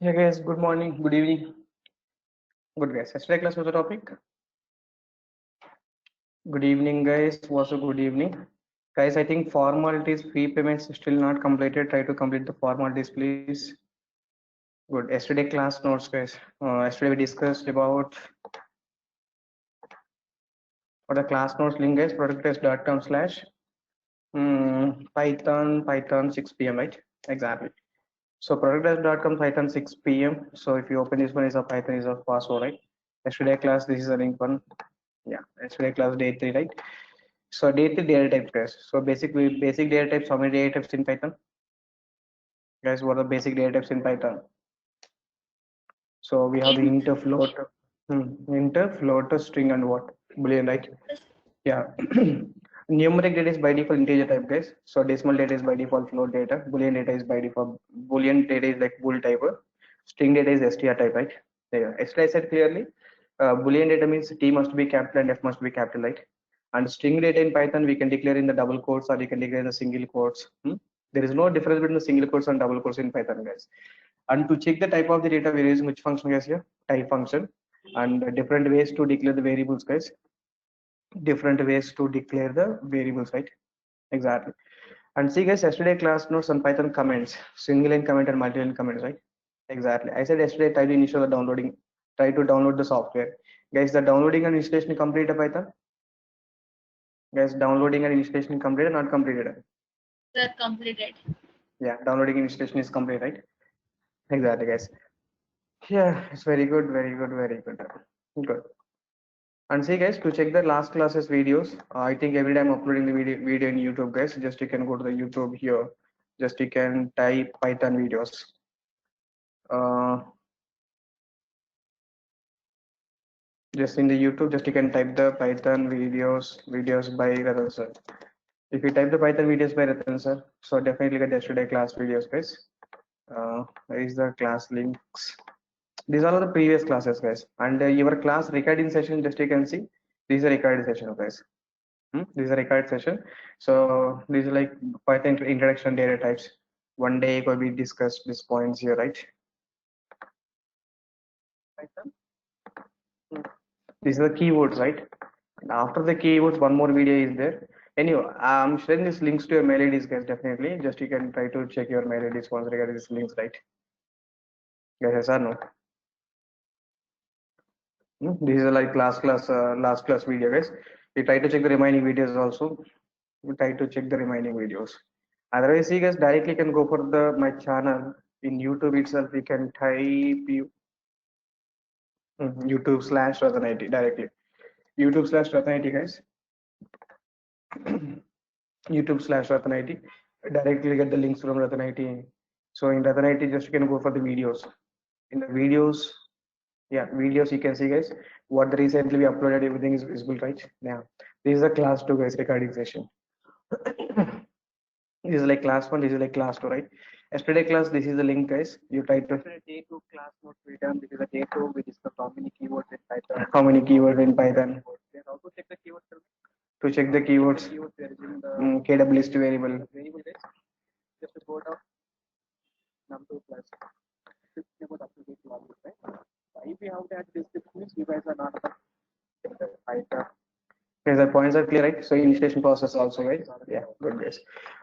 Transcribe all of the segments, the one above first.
Hey guys, good morning, good evening. Good guys. Yesterday class was the topic. Good evening, guys. Was a good evening. Guys, I think formalities, fee payments still not completed. Try to complete the formalities, please. Good. Yesterday class notes, guys. Yesterday we discussed about what the class notes link is producttest.com slash Python 6 p.m. right? Exactly. So producttest.com Python 6 p.m. So if you open this one is a Python is a password, right? Yesterday class, this is a link one. Yeah, yesterday class day 3, right? So day 3 data types, guys. So basic data types. How many data types in Python, guys? What are the basic data types in Python? So we have the Int. inter, float, inter, float, string, and what boolean, right? Yeah. Numeric data is by default integer type, guys. So decimal data is by default float data. Boolean data is by default boolean data is like bool type. String data is str type, right? Yeah. Yesterday I said clearly, boolean data means t must be capital and f must be capital, right? And string data in Python we can declare in the double quotes or we can declare in the single quotes. There is no difference between the single quotes and double quotes in Python, guys. And to check the type of the data, we're using which function, guys? Here, type function, and different ways to declare the variables, guys. Different ways to declare the variables, right? Exactly. And see, guys, yesterday class notes on Python comments, single line comment and multi line comments, right? Exactly. I said yesterday try to initial the downloading, try to download the software. Guys, the downloading and installation complete a Python. Guys, downloading and installation completed, not completed. Sir, completed. Yeah, downloading and installation is complete, right? Exactly, guys. Yeah, it's very good, very good, very good. Good. And see, guys, to check the last classes videos, I think every time uploading the video in YouTube, guys, just you can go to the YouTube here. Just you can type Python videos. Uh, just in the YouTube, just you can type the Python videos by Ratan sir. If you type the Python videos by Ratan sir, so definitely get yesterday class videos, guys. Where is the class links? These are all the previous classes, guys. And your class recording session, just you can see, these are recording session, guys. This is a recorded session. So this is like Python introduction data types. One day we discussed these points here, right? Python. These are the keywords, right? And after the keywords, one more video is there. Anyway, I'm sharing these links to your mail IDs, guys. Definitely, just you can try to check your mail IDs once regarding these links, right? Guys, yes or no? This is like last class video, guys. We try to check the remaining videos also. We try to check the remaining videos. Otherwise, you guys directly can go for the my channel in YouTube itself. You can type YouTube slash Ratan IT directly. YouTube slash Ratan IT, guys. YouTube slash Ratan IT. Directly get the links from Ratan IT. So in Ratan IT, just you can go for the videos. In the videos, yeah, videos you can see, guys, what the recently we uploaded. Everything is visible, right? Yeah. This is a class 2, guys, recording session. This is like class 1, this is like class 2, right? Yesterday class, this is the link, guys. You try to day 2 class notes we done. This is a day 2. We discussed how many keywords in Python. How many keywords in Python? Then also check the keywords. To check the keywords, KW list variable. Variable, guys. Just to go down num2 plus about up to date values, right? If we have that description, means you guys are not Python. Okay, the points are clear, right? So initiation process also, right? Yeah, good guys.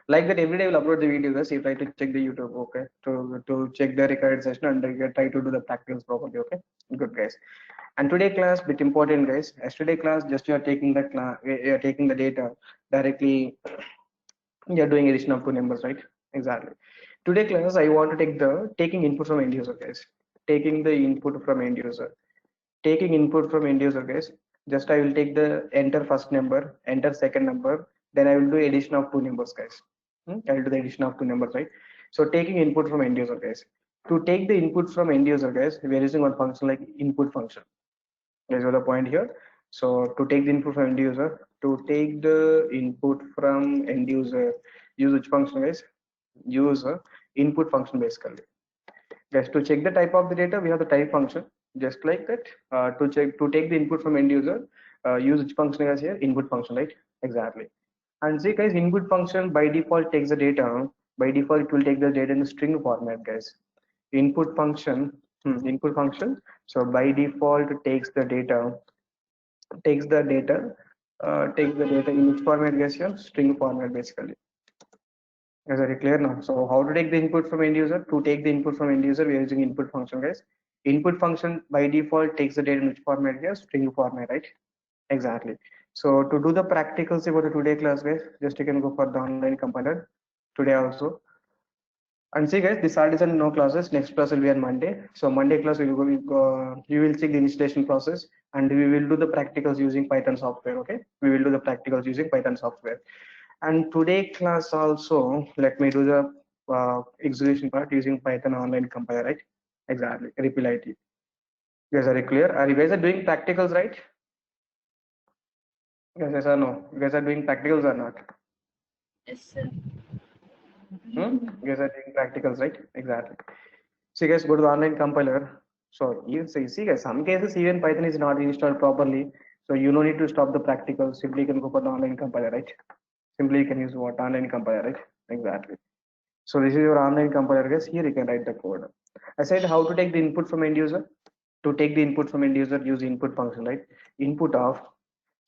Like that, every day we'll upload the video, guys. You try to check the YouTube, okay? To check the recorded session and try to do the practicals properly, okay? Good guys. And today class, bit important, guys. Yesterday class, just you are taking the class, you are taking the data directly. You are doing addition of two numbers, right? Exactly. Today class, I want to take the taking input from end user, guys. Taking the input from end user. Taking input from end user, guys. Just I will take the enter first number, enter second number, then I will do addition of two numbers, guys. I will do the addition of two numbers, right? So taking input from end user, guys. To take the input from end user, guys, we are using one function like input function. That's what the point here. So to take the input from end user, to take the input from end user, use which function, guys? Use input function basically. Guys, to check the type of the data, we have the type function. Just like that, to take the input from end user, use which function as here? Input function, right? Exactly. And see, guys, input function by default takes the data. By default, it will take the data in the string format, guys. input function, input function. So by default takes the data, takes the data, takes the data in which format, guys? Here, string format basically. Is very clear now? So how to take the input from end user? To take the input from end user, we are using input function, guys. Input function by default takes the data in which format here? String format, right? Exactly. So to do the practicals about the today class, guys, just you can go for the online compiler today also. And see, guys, this Saturday and no classes. Next class will be on Monday. So Monday class we go, you will see the installation process, and we will do the practicals using Python software. Okay, we will do the practicals using Python software. And today class also, let me do the execution part using Python online compiler, right? Exactly, repeal IT. You guys are clear? Are you guys are doing practicals, right? Yes or no? You guys are doing practicals or not? Yes, sir. You guys are doing practicals, right? Exactly. So you guys go to the online compiler. So you see guys, some cases even Python is not installed properly. So you don't need to stop the practicals. Simply you can go for the online compiler, right? Simply you can use what online compiler, right? Exactly. So this is your online compiler, guys. Here you can write the code. I said how to take the input from end user. To take the input from end user, use input function, right? Input of.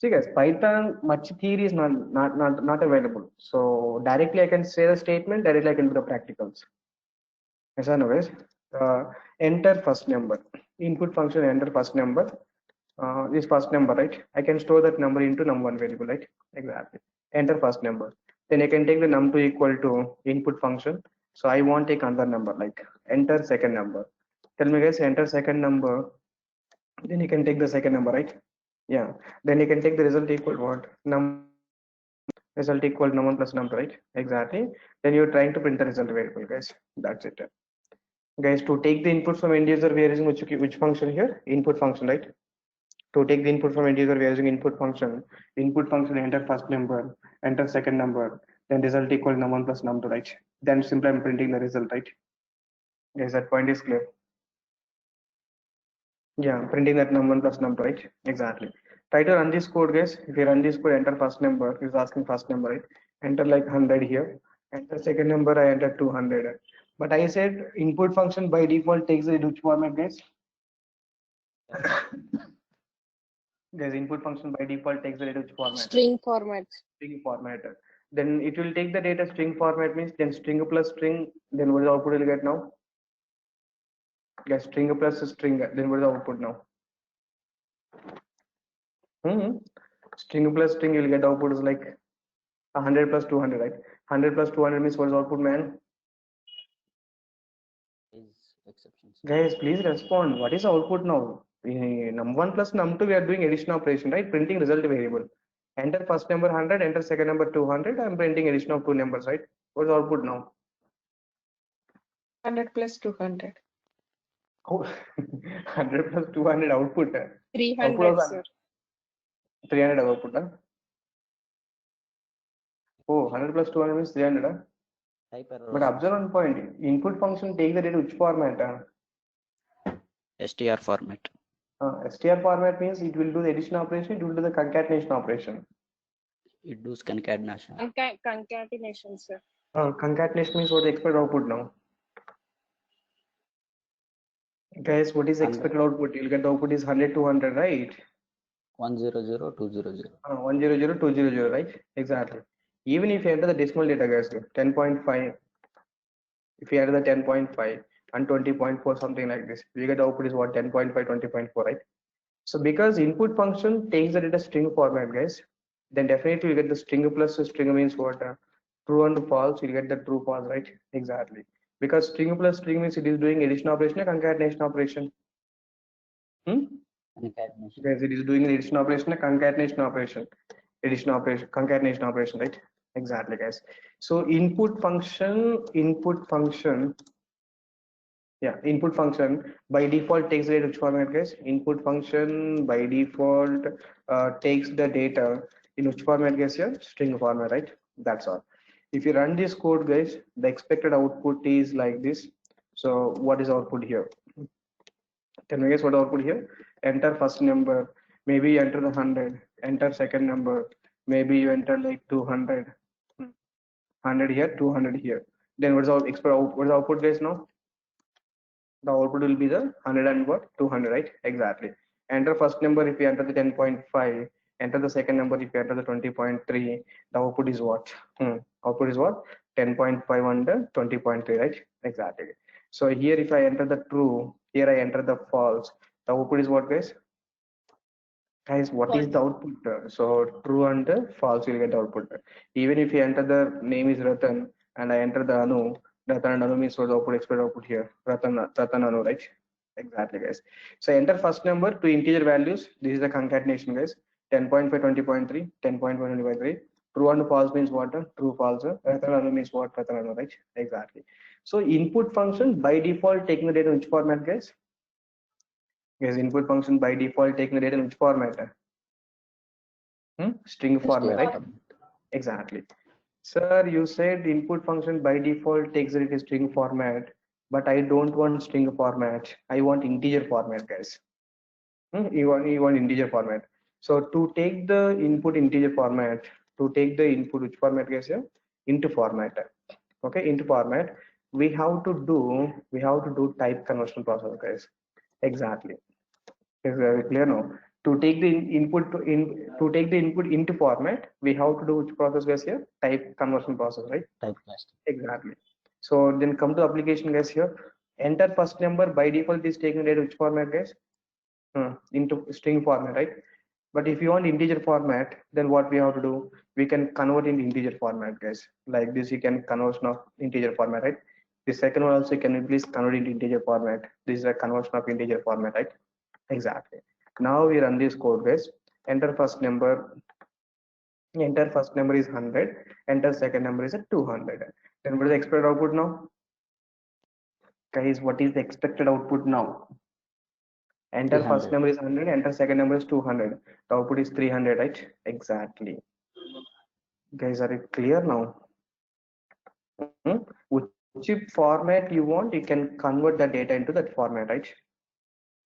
See guys, Python much theory is not available. So directly I can say the statement. Directly I can do the practicals. Yes or no, guys? Enter first number. Input function enter first number. This first number, right? I can store that number into num1 variable, right? Exactly. Enter first number. Then I can take the num2 equal to input function. So I want take another number, like enter second number. Tell me, guys, enter second number. Then you can take the second number, right? Yeah. Then you can take the result equal what? Result equal num1 plus num2, right? Exactly. Then you're trying to print the result variable, guys. That's it. Guys, to take the input from end user, we are using which function here? Input function, right? To take the input from end user, we are using input function. Input function enter first number, enter second number, then result equal num1 plus num2, right? Then simply I'm printing the result, right? Guys, that point is clear. Yeah, printing that num1 plus num2, right? Exactly. Try to run this code, guys. If you run this code, enter first number. It's asking first number, right? Enter like 100 here. Enter second number, I enter 200. But I said input function by default takes the which format, guys? Guys, input function by default takes the data which format? String format. String format. Then it will take the data string format means then string plus string. Then what is the output will get now? Guys, string plus string. Then what is the output now? String plus string, you'll get output is like 100 plus 200, right? 100 plus 200 means what is output, man? Exceptions. Guys, please respond. What is the output now? In num1 plus num2, we are doing addition operation, right? Printing result variable. Enter first number 100, enter second number 200. I'm printing addition of two numbers, right? What is the output now? 100 plus 200. Oh, 100 plus 200 output. 300, Output sir. 300 output. Huh? Oh, 100 plus 200 means 300. Huh? Type error. But observe one point. Input function take the data which format? STR format. STR format means it will do the addition operation, it will do the concatenation operation. It does concatenation. Concatenation, sir. Concatenation means what the expected output now? Guys, what is the expected output? You'll get the output is 100 200, right? 100 200. 100 200, right? Exactly. Even if you enter the decimal data, guys, 10.5, if you enter the 10.5 and 20.4, something like this, you get the output is what? 10.5 20.4, right? So because input function takes the data string format, guys, then definitely you get the string plus string means what? True and false, you get the true false, right? Exactly. Because string plus string means it is doing addition operation or concatenation operation. Concatenation. Guys, it is doing an addition operation, a concatenation operation. Addition operation, concatenation operation, right? Exactly, guys. So input function, yeah, input function by default takes the data which format, guys? Input function by default takes the data in which format, guys? Here, string format, right? That's all. If you run this code, guys, the expected output is like this. So what is output here? Tell me, guys, what output here? Enter first number, maybe you enter the 100. Enter second number, maybe you enter like 200. 100 here, 200 here. Then what's our expected output? What is the output, guys? Now the output will be the 100 and what 200, right? Exactly. Enter first number if you enter the 10.5, enter the second number if you enter the 20.3, the output is what? Output is what? 10.5 under 20.3, right? Exactly. So here if I enter the true, here I enter the false, the output is what, guys? Guys, what is the output? So true and false will get the output. Even if you enter the name is Ratan and I enter the Anu, Ratan and Anu means what the output, expected output here. Ratan Anu, right? Exactly, guys. So enter first number to integer values. This is the concatenation, guys. 10.5, 20.3, 10.5, 20.3. True and false means what? True, false. Ratan Anu means what? Ratan Anu, right? Exactly. So input function by default taking the data in which format, guys? Yes, input function by default taking the data in which format? String format, right? Exactly. Sir, you said input function by default takes it in string format, but I don't want string format. I want integer format, guys. You want integer format. So to take the input integer format, to take the input which format, guys? Yeah? Into format. Okay, into format. We have to do type conversion process, guys. Exactly. Is very clear now. To take the input to take the input into format, we have to do which process, guys? Here type conversion process, right? Typecast. Exactly. So then come to application, guys. Here enter first number by default is taking data which format, guys? Into string format, right? But if you want integer format, then what we have to do? We can convert into integer format, guys. Like this, you can conversion of integer format, right? The second one also, can you please convert into integer format? This is a conversion of integer format, right? Exactly. Now we run this code, guys. Enter first number is 100, enter second number is a 200. Then what is the expected output now? Guys, what is the expected output now? Enter first 300. number is 100, enter second number is 200. The output is 300, right? Exactly. Guys, are it clear now? Which format you want, you can convert the data into that format, right?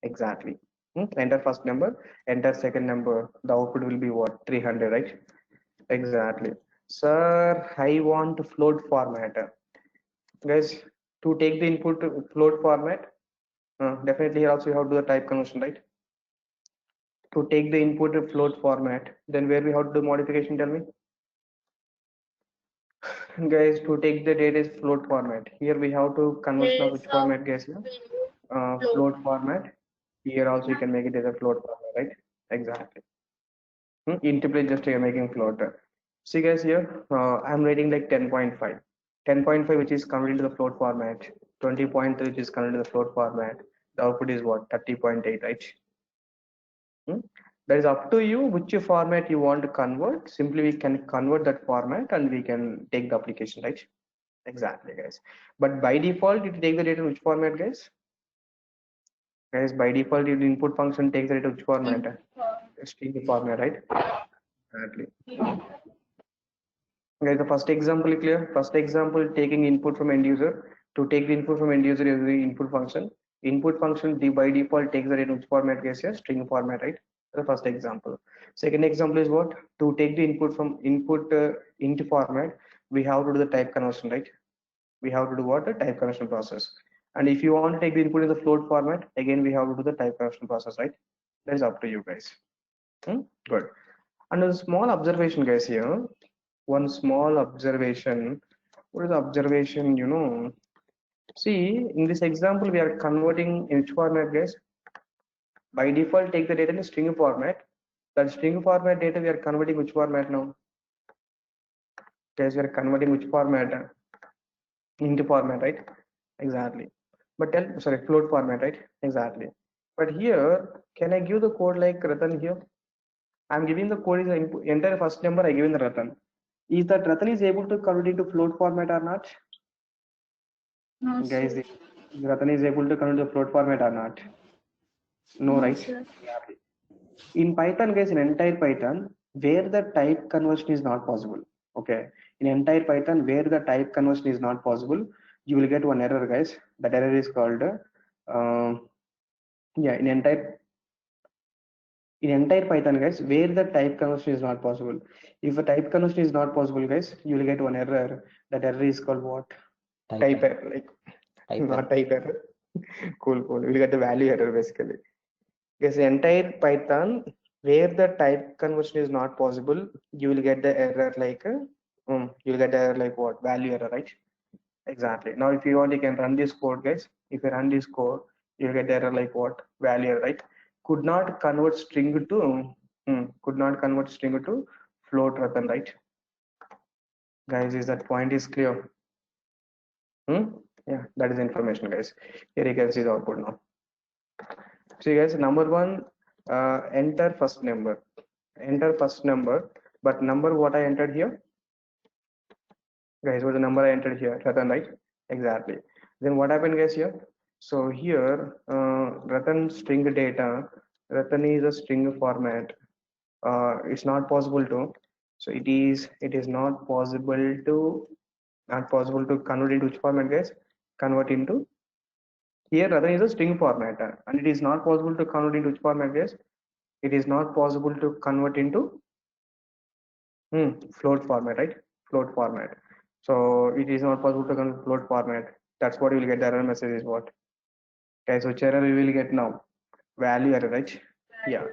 Exactly. Enter first number, enter second number, the output will be what? 300, right? Exactly. Sir, I want float format. Guys, to take the input to float format, definitely here also you have to do the type conversion, right? To take the input to float format, then where we have to do modification, tell me? Guys, to take the data is float format. Here we have to conversion of which format, guys? Float format. Here also you can make it as a float format, right? Exactly. Interpret just making float. See, guys, here I'm writing like 10.5. 10.5 which is converted into the float format. 20.3 which is converted to the float format. The output is what? 30.8, right? That is up to you which format you want to convert. Simply we can convert that format and we can take the application, right? Exactly, guys. But by default, you take the data in which format, guys? Guys, by default, your input function takes the data which format? String format, right? Exactly. Guys, the first example is clear. First example, taking input from end user. To take the input from end user is the input function. Input function by default takes the data which format, guys? Here, string format, right? The first example. Second example is what? To take the input from input into format, we have to do the type conversion, right? We have to do what? The type conversion process. And if you want to take the input in the float format, again we have to do the type conversion process, right? That is up to you guys. Good. And a small observation, guys, here. One small observation. What is the observation? See, in this example, we are converting in which format, guys? By default, take the data in string format. That string format data we are converting which format now? Guys, we are converting which format? Into format, right? Exactly. But sorry, float format, right? Exactly. But here, can I give the code like Ratan here? I'm giving the code is the entire first number I given the Ratan. Is that Ratan is able to convert into float format or not? No, Guys, sir. Ratan is able to convert the float format or not? No, No, right? sir. In Python, guys, in entire Python, where the type conversion is not possible. Okay. In entire Python, where the type conversion is not possible, you will get one error, guys. That error is called yeah, in entire Python, guys, where the type conversion is not possible. If a type conversion is not possible, guys, you will get one error. That error is called what? Type error, like Type not error. type error. Cool, cool. We'll get the value error basically. Because the entire Python, where the type conversion is not possible, you will get the error like, you'll get the error like what? Value error, right? Exactly. Now, if you want, you can run this code, guys. If you run this code, you'll get the error like what? Value error, right? Could not convert string to, could not convert string to float, Ratan, right? Guys, is that point is clear? Yeah, that is information, guys. Here you can see the output now. See, guys, number one, enter first number. Enter first number, but number what I entered here, guys, what the number I entered here, Ratan, right? Exactly. Then what happened, guys, here? So here, Ratan string data, Ratan is a string format. It's not possible to. So it is not possible to convert into which format, guys? Convert into here Ratan is a string format, and it is not possible to convert into which format, guys? It is not possible to convert into float format, right? Float format. So it is not possible to convert float format. That's what you will get. The error message is what? Okay, so which error we will get now? Value error, right? Yeah.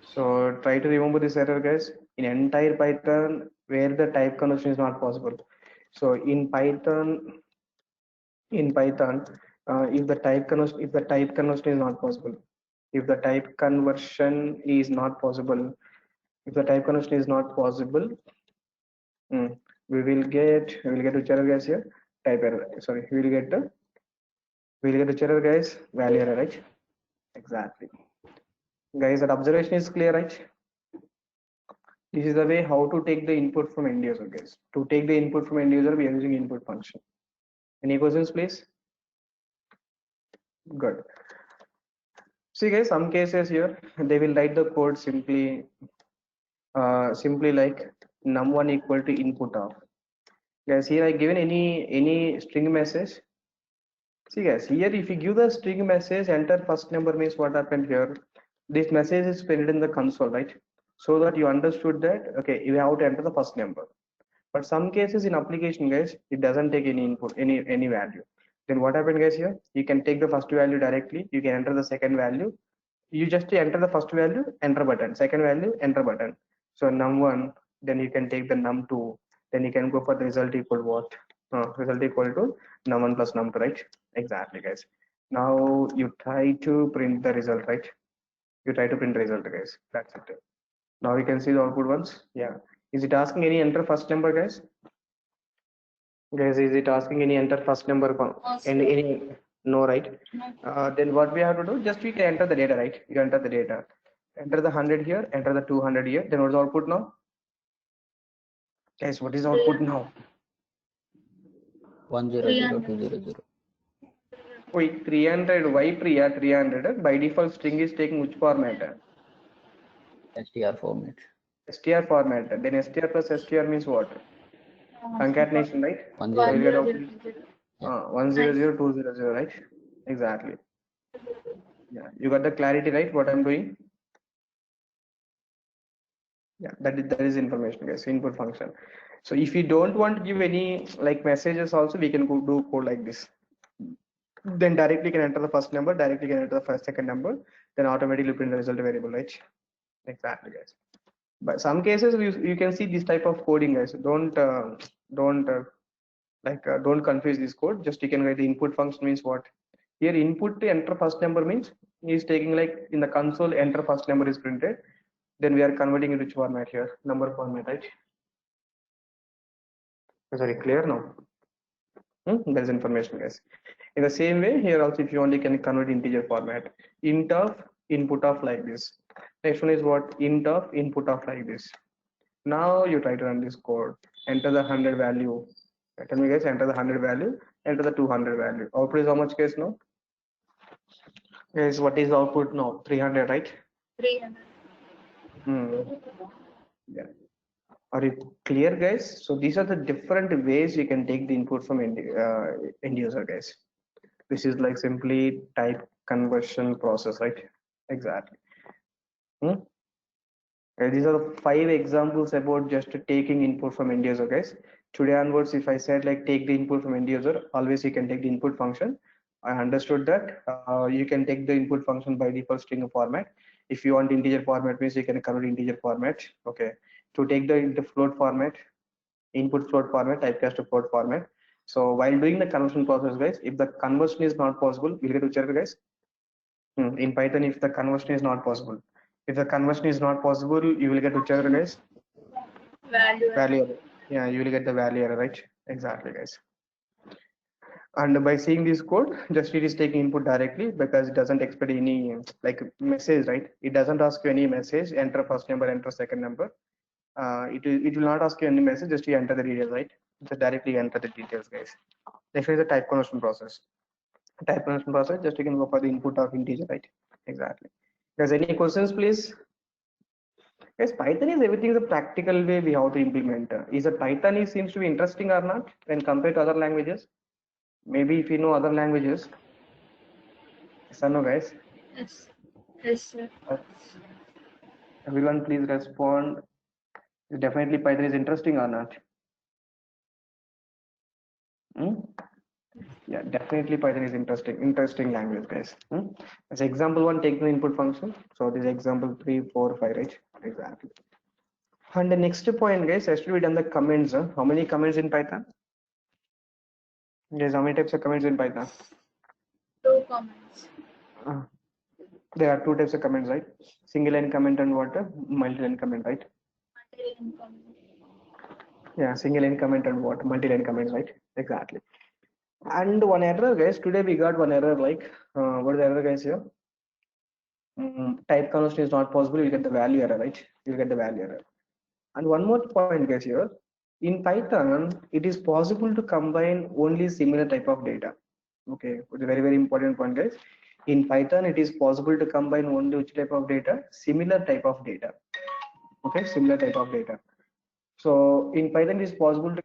So try to remember this error, guys. In entire Python, where the type conversion is not possible. So in Python, if the type conversion is not possible, if the type conversion is not possible, if the type conversion is not possible, we will get which error, guys, here? Type error. Sorry, we will get which error, guys? Value error, right? Exactly. Guys, that observation is clear, right? This is the way how to take the input from end user, guys. To take the input from end user, we are using input function. Any questions, please? Good. See, guys, some cases here they will write the code simply like num1 equal to input of. Guys, here I given any string message. See, guys, here if you give the string message, enter first number means what happened here? This message is printed in the console, right? So that you understood that okay, you have to enter the first number. But some cases in application, guys, it doesn't take any input, any value. Then what happened, guys, here? You can take the first value directly. You can enter the second value. You just enter the first value, enter button. Second value, enter button. So num1, then you can take the num2. Then you can go for the result equal what? Result equal to num1 plus num2, right? Exactly, guys. Now you try to print the result, right? You try to print the result, guys. That's it. Now you can see the output ones. Yeah. Is it asking any enter first number, guys? Guys, is it asking any enter first number? And any no, right? Then what we have to do? Just we can enter the data, right? You enter the data. Enter the 100 here, enter the 200 here. Then what's the output now? Guys, what is the output now? 100200. Wait, 300. Why Priya 300? By default, string is taking which format? STR format. STR format. Then STR plus STR means what? Concatenation, right? 100200, right? Exactly. Yeah, you got the clarity, right? What I'm doing? Yeah, that is information, guys. Input function. So if you don't want to give any like messages, also we can do code like this. Then directly can enter the first number, directly can enter the second number, then automatically print the result variable, right? Exactly, guys. But some cases you can see this type of coding, guys. Don't confuse this code. Just you can write the input function means what? Here input to enter first number means is taking like in the console enter first number is printed. Then we are converting into which format here? Number format, right? Sorry, clear now? There's information, guys. In the same way, here also if you only can convert integer format. Int of input of like this. Next one is what? Int of input of like this. Now you try to run this code. Enter the 100 value. Tell me, guys, enter the 100 value, enter the 200 value. Output is how much, guys, now? Guys, what is the output now? 300, right? 300. Yeah. Are you clear, guys? So these are the different ways you can take the input from end user, guys. This is like simply type conversion process, right? Exactly. These are the 5 examples about just taking input from end user, guys. Today onwards, if I said like take the input from end user, always you can take the input function. I understood that. You can take the input function by default string format. If you want integer format means you can convert integer format. Okay. To take the float format, input float format, typecast to float format. So while doing the conversion process, guys, if the conversion is not possible, we'll get to check, guys. In Python, if the conversion is not possible, if the conversion is not possible, you will get to check, guys. Value. Value error. Yeah, you will get the value error, right? Exactly, guys. And by seeing this code, just it is taking input directly because it doesn't expect any like message, right? It doesn't ask you any message, enter first number, enter second number. It will not ask you any message, just you enter the details, right? Just directly enter the details, guys. Next is the type conversion process. Type conversion process, just you can go for the input of integer, right? Exactly. There's any questions, please? Yes, Python is everything is a practical way we have to implement. Is it Python is seems to be interesting or not when compared to other languages? Maybe if you know other languages. Yes or no, guys? Yes. Yes, sir. Uh, Everyone, please respond. Definitely Python is interesting or not? Hmm? Yeah, definitely Python is interesting language, guys. As example one, take the input function. So this example 3, 4, 5, right? Exactly. And the next point, guys, has to be done the comments. How many comments in Python? Yes, how many types of comments in Python? 2 comments. Uh, there are two types of comments, right? Single line comment and what? Multi-line comment, right? Multi-line comment. Yeah, single line comment and what? Multi-line comments, right? Exactly. And one error, guys. Today we got one error. Like, what is the error, guys? Here, type conversion is not possible. You get the value error, right? You get the value error. And one more point, guys. Here, in Python, it is possible to combine only similar type of data. Okay, it's a very important point, guys. In Python, it is possible to combine only which type of data? Similar type of data. Okay, similar type of data. So in Python, it is possible to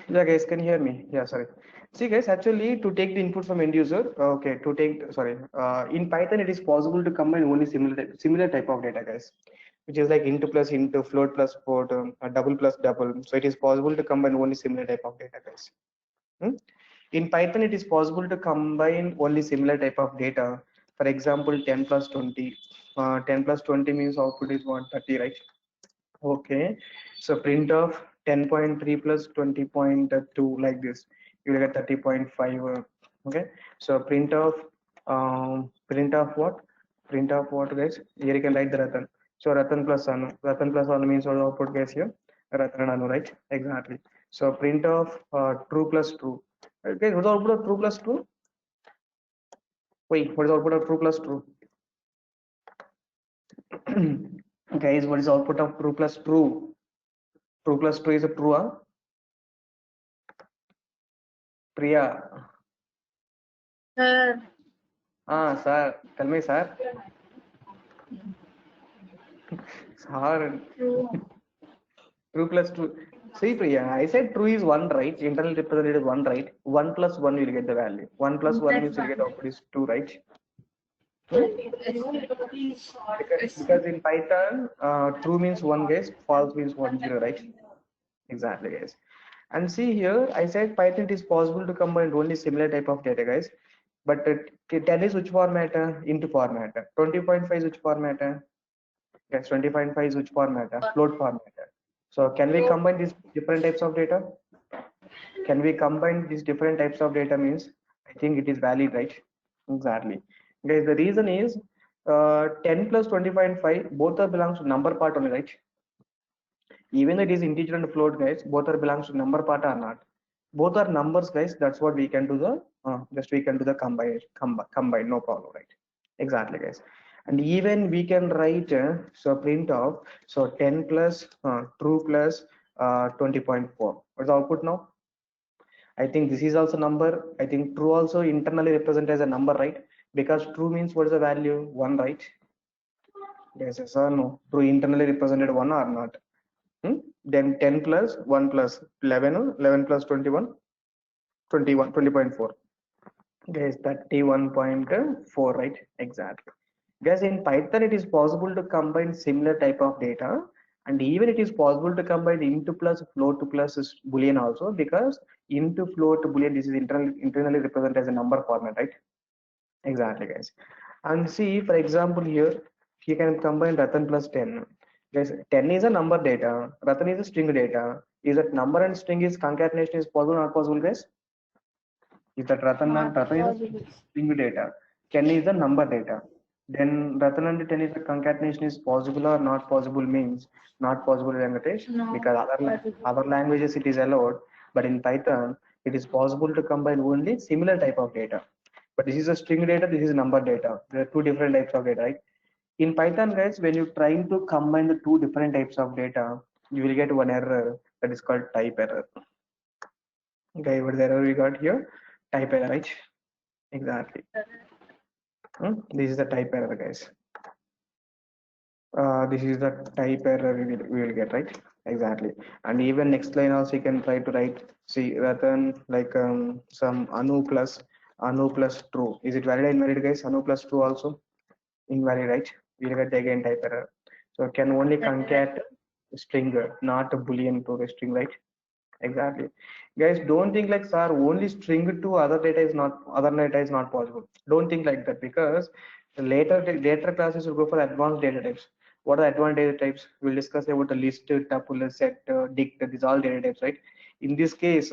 Yeah, guys, can you hear me? Yeah, sorry. See, guys, actually, to take the input from end user, okay, to take, sorry, in Python, it is possible to combine only similar type of data, guys, which is like int plus int, float plus float, double plus double. So it is possible to combine only similar type of data, guys. In Python, it is possible to combine only similar type of data For example, 10 plus 20. 10 plus 20 means output is 130, right? Okay. So print of 10.3 plus 20.2 like this. You will get 30.5. Okay. So print of what? Print of what, guys? Here you can write the Ratan. So Ratan plus Anu. Ratan plus Anu means what output, guys, here? Ratan and Anu, right? Exactly. So print of true plus true. Okay, what's the output of true plus true? Wait, what is the output of true plus true? Guys, what is the output of true plus true? True plus true is a true, huh? Priya. Sir, Sir, tell me, sir. Sir, true. true plus true. See, Priya, I said true is one, right? Internal represented is one, right? One plus one will get the value. One plus one That's means you get one. output is two, right? Yes, Because in Python, true means one, guys. False means 10, right? Exactly, guys. And see here, I said Python it is possible to combine only similar type of data, guys. But 10 is which format? Into format. 20.5 is which format? Yes, 20.5 is which format? Float format. So can we combine these different types of data? Can we combine these different types of data means I think it is valid, right? Exactly. Guys, the reason is 10 plus 20.5 both are belongs to number part only, right? Even though it is integer and float, guys, both are belongs to number part or not. Both are numbers, guys. That's what we can do the just we can do the combine, no problem, right? Exactly, guys. And even we can write so print of so 10 plus true plus 20.4. What's the output now? I think this is also number. I think true also internally represented as a number, right? Because true means what is the value? One, right? Yes or no? True internally represented one or not? Then 10 plus 1 plus 11, 11 plus 21, 21, 20.4. Guys, 31.4, right? Exactly. Guys, in Python, it is possible to combine similar type of data, and even it is possible to combine into plus float plus boolean also, because into float boolean this is internally represented as a number format, right? Exactly, guys. And see, for example, here you can combine Ratan plus 10. Guys, 10 is a number data, Ratan is a string data. Is that number and string is concatenation is possible or not possible, guys? Is that Ratan and not Ratan is a possible. string data, 10 is the number data. Then Ratan and 10 is the concatenation is possible or not possible means not possible, Venkatesh, No, because possible. other languages it is allowed, but in Python it is possible to combine only similar type of data. But this is a string data, this is number data. There are two different types of data, right? In Python, guys, when you're trying to combine the two different types of data, you will get one error that is called type error. Okay, what is the error we got here? Type error, right? Exactly. This is the type error, guys. This is the type error we will get, right? Exactly. And even next line also you can try to write, see, rather than like some anu plus true. Is it valid or invalid, guys? Anu plus true also invalid, right? We'll get again type error. So can only concat string, not a boolean to the string, right? Exactly. Guys, don't think like sir only string to other data is not possible. Don't think like that, because later classes will go for advanced data types. What are advanced data types? We'll discuss about the list, tuple, set, dict, these all data types, right? In this case,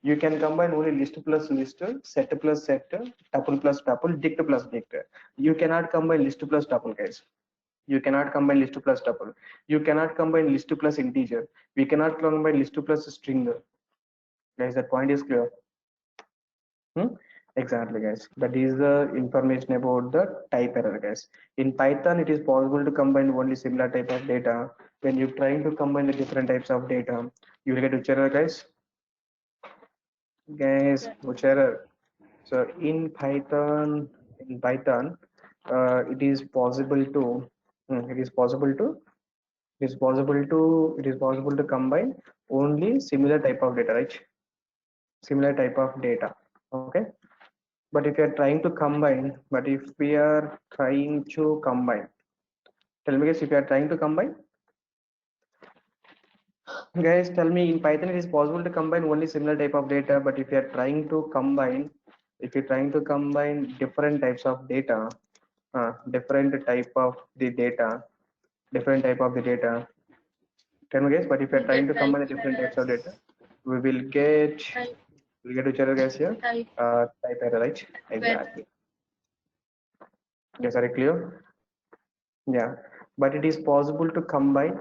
you can combine only list plus list, set plus set, tuple plus tuple, dict plus dict. You cannot combine list plus tuple, guys. You cannot combine list plus tuple. You cannot combine list plus integer. We cannot combine list plus string. Guys, that point is clear. Exactly, guys. That is the information about the type error, guys. In Python, it is possible to combine only similar type of data. When you're trying to combine the different types of data, you will get which error, guys? Guys, which error? So in Python, it is possible to, it is possible to it is possible to combine only similar type of data, right? Similar type of data. Okay. But if you are trying to combine, tell me, guys, if you are trying to combine, guys, tell me, in Python it is possible to combine only similar type of data. But if you are trying to combine, if you're trying to combine different types of data, different type of the data, different type of the data. Can we guess? But if you're trying to combine the different types of data, we will get Type, which error guys here? type, Type error, right? Exactly. Yes, are you clear? Yeah, but it is possible to combine.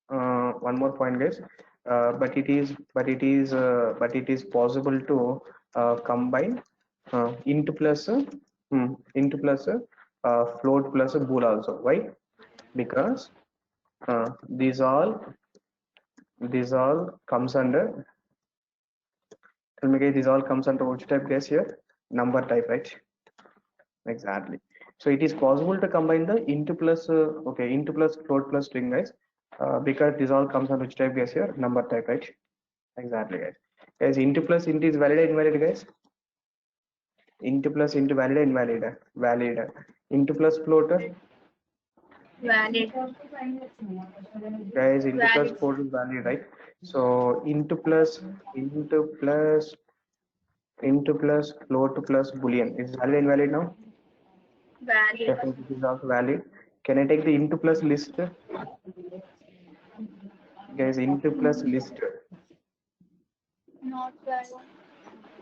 One more point, guys. But it is possible to combine int plus int plus float plus a bool also. Why? Because these all comes under. Tell me, guys, this all comes under which type, guys? Here, number type, right? Exactly. So it is possible to combine the int plus int plus float plus string, guys, because this all comes on which type, guys? Here, number type, right? Exactly, guys. Guys, int plus int is valid or invalid, guys? Int plus int valid or invalid? Valid. Int plus float, valid, guys. Int plus valid, float is valid, right? So int plus float plus boolean is valid or invalid now? valid, Definitely, it is also valid. Can I take the int plus list, guys? Int plus list. not valid,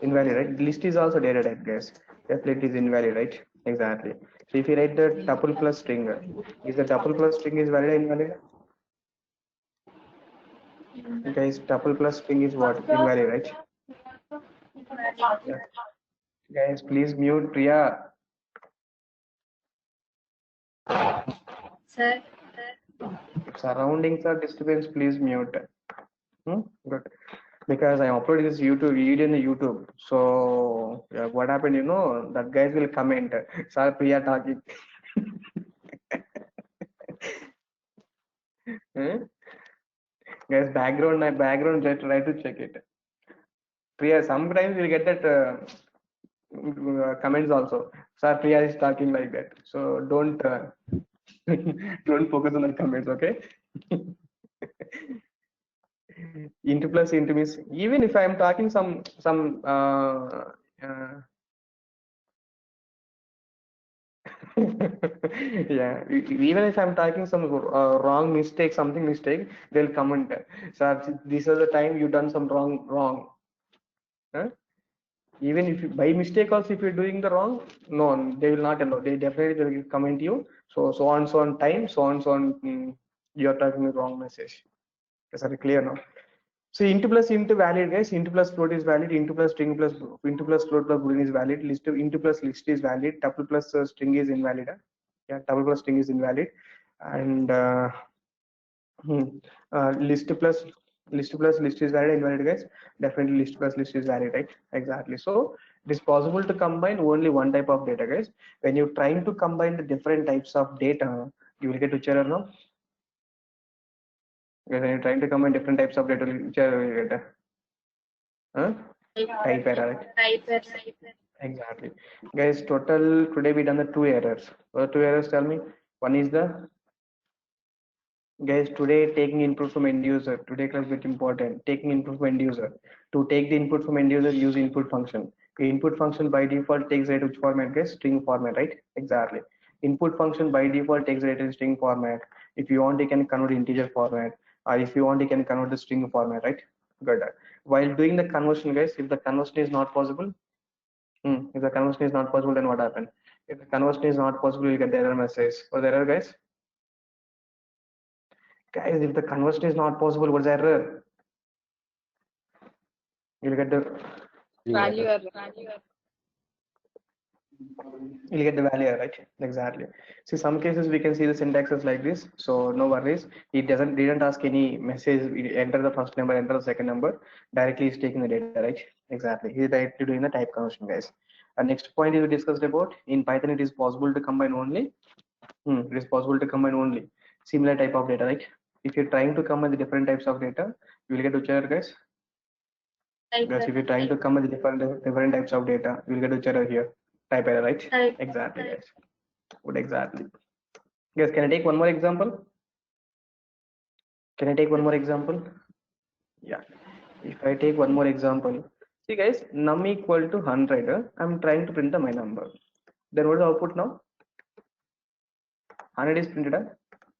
Invalid, right? List is also data type, guys. Definitely is invalid, right? Exactly. So if you write the tuple plus string, is the tuple plus string is valid or invalid? Guys, tuple plus string is what? Invalid, right? valid. Yeah. Guys, please mute Priya. Sir, If surroundings are disturbance, please mute. Good. Because I uploaded this YouTube video in the YouTube. So yeah, what happened, that guys will comment. Sir, Priya talking. Hmm? Guys, background, try to check it. Priya, sometimes we'll get that comments also. Sir, Priya is talking like that. So don't don't focus on the comments, okay? Into plus into means even if I am talking some yeah, even if I'm talking some wrong mistake, something mistake, they'll comment. Sir, this is the time you done some wrong. Huh? Even if you, by mistake also if you're doing the wrong, no, they will not allow. They definitely will comment you. So on time, so on you're typing the wrong message. Is that clear now? So int plus int valid, guys. Int plus float is valid. Int plus string plus int plus float plus boolean is valid. Int plus list is valid. Tuple plus string is invalid. Yeah, tuple plus string is invalid. And hmm, list plus list is valid, invalid, guys. Definitely list plus list is valid, right? Exactly. So it is possible to combine only one type of data, guys. When you're trying to combine the different types of data, you will get which error now? When you're trying to combine different types of data, which error will you get? Huh? Type error, right? type, Exactly. Guys, total today we done the two errors. What two errors, tell me? One is the, guys, today taking input from end user. Today class bit important. Taking input from end user. To take the input from end user, use input function. The input function by default takes it which format, guys? String format, right? Exactly. Input function by default takes it in string format. If you want, you can convert integer format. Or if you want, you can convert the string format, right? Good. While doing the conversion, guys, if the conversion is not possible, if the conversion is not possible, then what happened? If the conversion is not possible, you get the error message. What's the error, guys? Guys, if the conversion is not possible, what's the error? You'll get the Value error. value error, right? Exactly. See, some cases we can see the syntaxes like this, so no worries. It didn't ask any message. Enter the first number, enter the second number. Directly is taking the data, right? Exactly. He's directly doing the type conversion, guys. Next point is we discussed about in Python. It is possible to combine only. It is possible to combine only similar type of data, right? If you're trying to combine the different types of data, you will get which error, guys? Guys, if you're trying to combine the different types of data, you will get which error here? Type error, right? type, Exactly, guys. Good, exactly. Guys, can I take one more example? Can I take one more example? Yeah. If I take one more example, see, guys, num equal to 100. I'm trying to print my number. Then what is the output now? 100 is printed.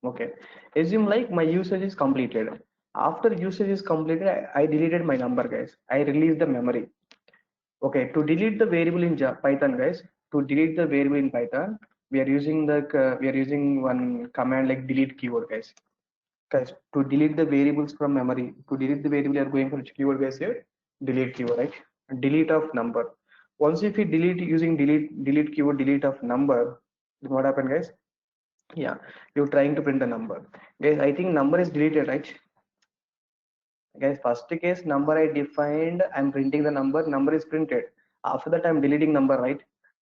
Okay. Assume like my usage is completed. After usage is completed, I deleted my number, guys. I release the memory. Okay. To delete the variable in Python, guys. To delete the variable in Python, we are using one command like delete keyword, guys. Guys, to delete the variables from memory, to delete the variable, you are going for which keyword, guys? Here, delete keyword, right? Delete of number. Once if you delete using delete keyword, delete of number, then what happened, guys? Yeah, you're trying to print a number, guys. I think number is deleted, right? Guys, first case number I defined, I'm printing the number is printed. After that, I'm deleting number, right?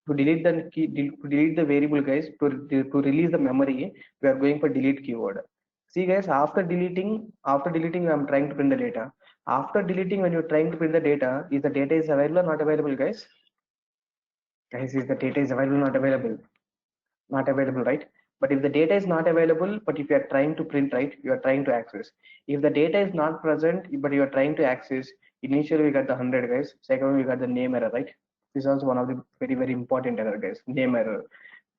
To delete the key, to delete the variable, guys, to release the memory, we are going for delete keyword. See, guys, after deleting, I'm trying to print the data. After deleting, when you're trying to print the data, is the data is available or not available, guys? Guys, is the data is available or not available? Not available, right? But if the data is not available, but if you are trying to print, right, you are trying to access. If the data is not present, but you are trying to access, initially we got the 100, guys. Second one, we got the name error, right? This is also one of the very, very important error, guys. Name error.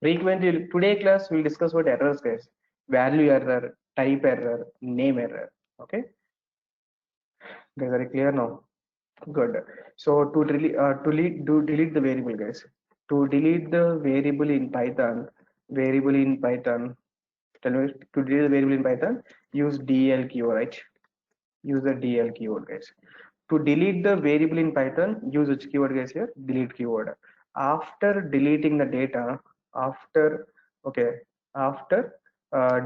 Frequently, today class, we'll discuss what errors, guys. Value error, type error, name error. Okay. Guys, are you clear now? Good. So to delete the variable, guys. To delete the variable in Python, tell me to delete the variable in Python, use del keyword, right? Use the del keyword, guys. To delete the variable in Python, use which keyword, guys? Here, delete keyword. After deleting the data, after okay, after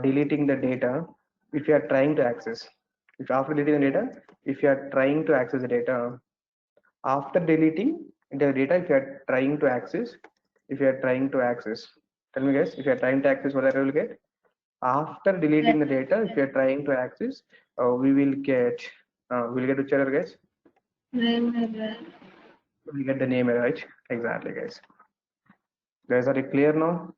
deleting the data, if you are trying to access, if after deleting the data, if you are trying to access the data, after deleting the data, if you are trying to access, tell me, guys, if you are trying to access, what I will get? After deleting the data, if you are trying to access, we will get which error, guys? Name error. We'll get the name error, right? Exactly, guys. Guys, are you clear now?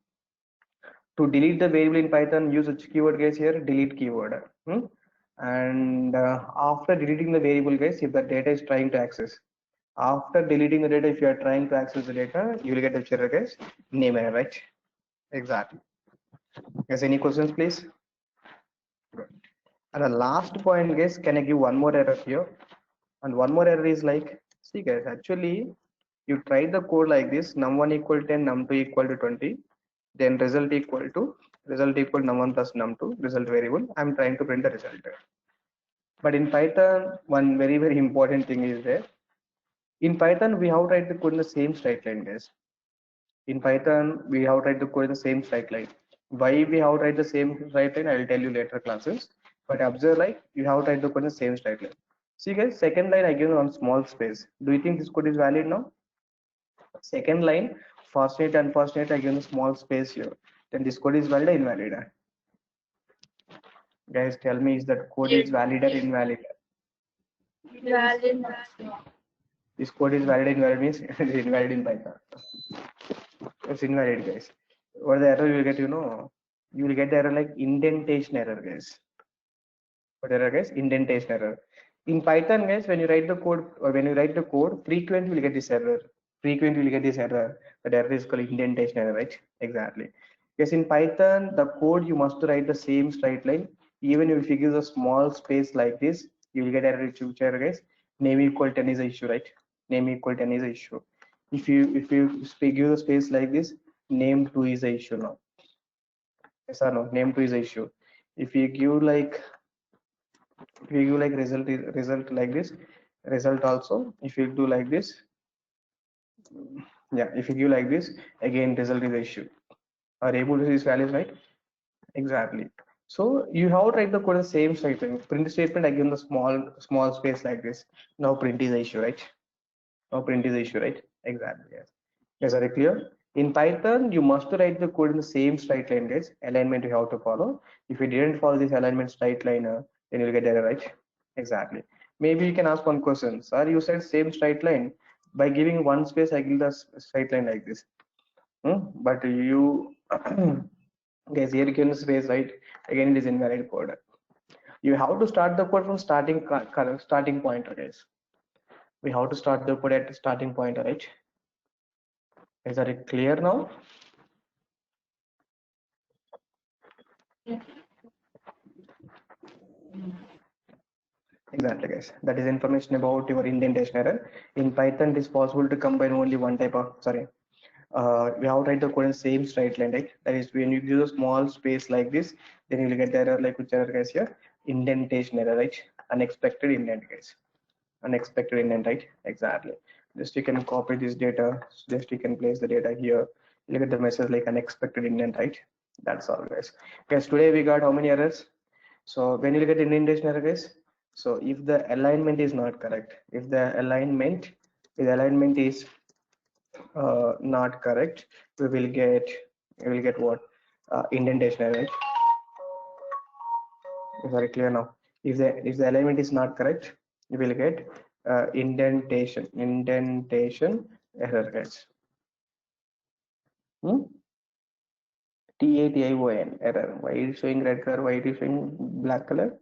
To delete the variable in Python, use which keyword, guys? Here, delete keyword. And after deleting the variable, guys, if the data is trying to access, after deleting the data, if you are trying to access the data, you will get the error, guys. Name error, right? Exactly. Guys, any questions, please? Good. And the last point, guys, can I give one more error here? And one more error is like, see, guys, actually, you try the code like this: num1 equal 10, num2 equal to 20, then result equal num1 plus num2, result variable. I'm trying to print the result. But in Python, one very, very important thing is there. In Python, we have tried to code in the same straight line, guys. In Python, we have tried to code in the same straight line. Why we have tried the same straight line, I will tell you later classes. But observe, like, you have tried to code in the same straight line. See, guys, second line I given one small space. Do you think this code is valid now? Second line, fortunate, unfortunate, I given a small space here. Then this code is valid or invalid? Guys, tell me, is that code is valid or invalid? Valid. This code is valid or invalid means it is invalid in Python. It's invalid, guys. What the error you will get, you will get the error like indentation error, guys. What error, guys? Indentation error. In Python, guys, when you write the code, frequently you will get this error. Frequently you will get this error. That error is called indentation error, right? Exactly. Yes, in Python, the code you must write the same straight line. Even if you give a small space like this, you will get error. Which error, guys? Name equal 10 is the issue, right? Name equal 10 is the issue. If you give a space like this, name 2 is the issue now. Yes or no? Name 2 is the issue. If you give like result like this, result also, if you do like this, yeah, if you give like this, again result is the issue. Are able to see these values, right? Exactly. So you have to write the code the same statement. Print statement, again the small space like this. Now print is the issue, right? Now print is the issue, right? Exactly. Yes. Yes, are you clear? In Python, you must write the code in the same straight line, guys. Alignment you have to follow. If you didn't follow this alignment straight line, then you'll get error, right? Exactly. Maybe you can ask one question. Sir, you said same straight line. By giving one space, I give the straight line like this. But you guys, here you can space, right? Again, it is invalid code. You have to start the code from starting point, guys. We have to start the code at starting point, right? Is that clear now? Yes. Exactly, guys. That is information about your indentation error. In Python, it is possible to combine only one type of, sorry, we have tried the code in same straight line, right? That is when you give a small space like this, then you will get the error like which error, guys, here? Indentation error, right? Unexpected indent, guys. Unexpected indent, right? Exactly. Just you can copy this data, just you can place the data here. Look at the message like unexpected indent, right? That's all, guys. Guys, today we got how many errors? So when you look at indentation error, guys, so if the alignment is not correct, if the alignment is not correct, we will get what? Indentation error, right? Very clear now. If the alignment is not correct, you will get indentation error, guys. TATION error. Why it is showing red color? Why it is showing black color?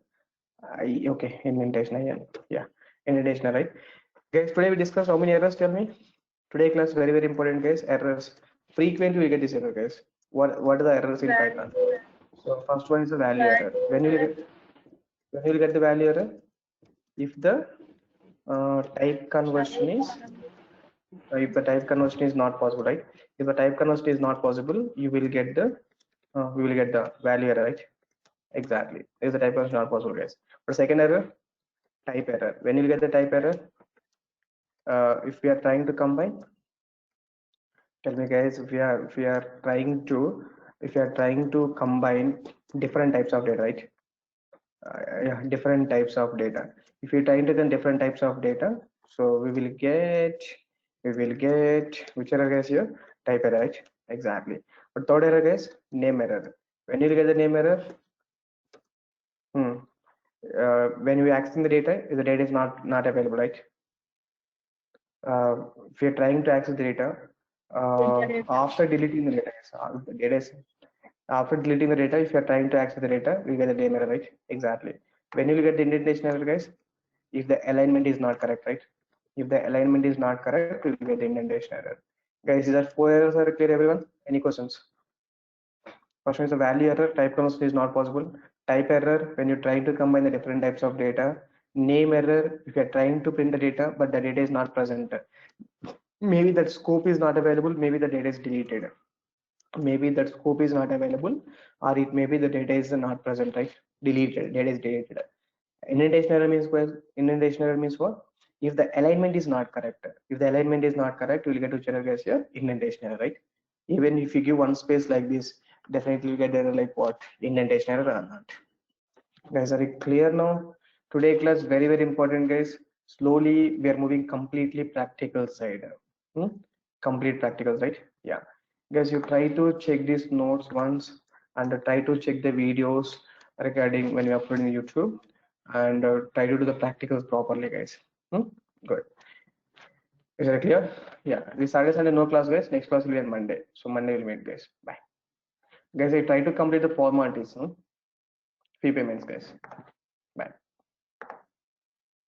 Okay, indentation. Yeah, indentation, right? Guys, today we discuss how many errors. Tell me. Today class very important, guys. Errors. Frequently we get this error, guys. What are the errors in Python? So first one is the value error. When you get the value error, if the type conversion is if the type conversion is not possible, right? If the type conversion is not possible, you will get the we will get the value error, right? Exactly. If the type conversion is not possible, guys. For second error, type error. When you get the type error, if we are trying to combine, tell me, guys, if we are trying to combine different types of data, right? Yeah, different types of data. If you try to get different types of data, so we will get which error, guys, here? Type error, right? Exactly. But third error, guys, name error. When you get the name error, when we accessing the data is not available, right? If you're trying to access the data after deleting the data, after deleting the data, if you're trying to access the data, we get the name error, right? Exactly. When you get the indentation error, guys, if the alignment is not correct, right? If the alignment is not correct, we will get the indentation error. Guys, these are 4 errors. Are clear, everyone? Any questions? First one is the value error. Type conversion is not possible. Type error when you're trying to combine the different types of data. Name error if you're trying to print the data but the data is not present. Maybe that scope is not available. Maybe the data is deleted. Maybe that scope is not available, or it maybe the data is not present, right? Deleted. Data is deleted. Indentation error means what? Indentation error means what? If the alignment is not correct. If the alignment is not correct, you will get to error, guys, here, indentation error, right? Even if you give one space like this, definitely you get error like what? Indentation error or not. Guys, are it clear now? Today class very important, guys. Slowly we are moving completely practical side. Complete practicals, right? Yeah. Guys, you try to check these notes once and try to check the videos regarding when you upload in YouTube and try to do the practicals properly, guys. Good. Is that clear? Yeah. This Saturday, Sunday, no class, guys. Next class will be on Monday. So Monday we'll meet, guys. Bye. Guys, I try to complete the formalities. Fee payments, guys. Bye.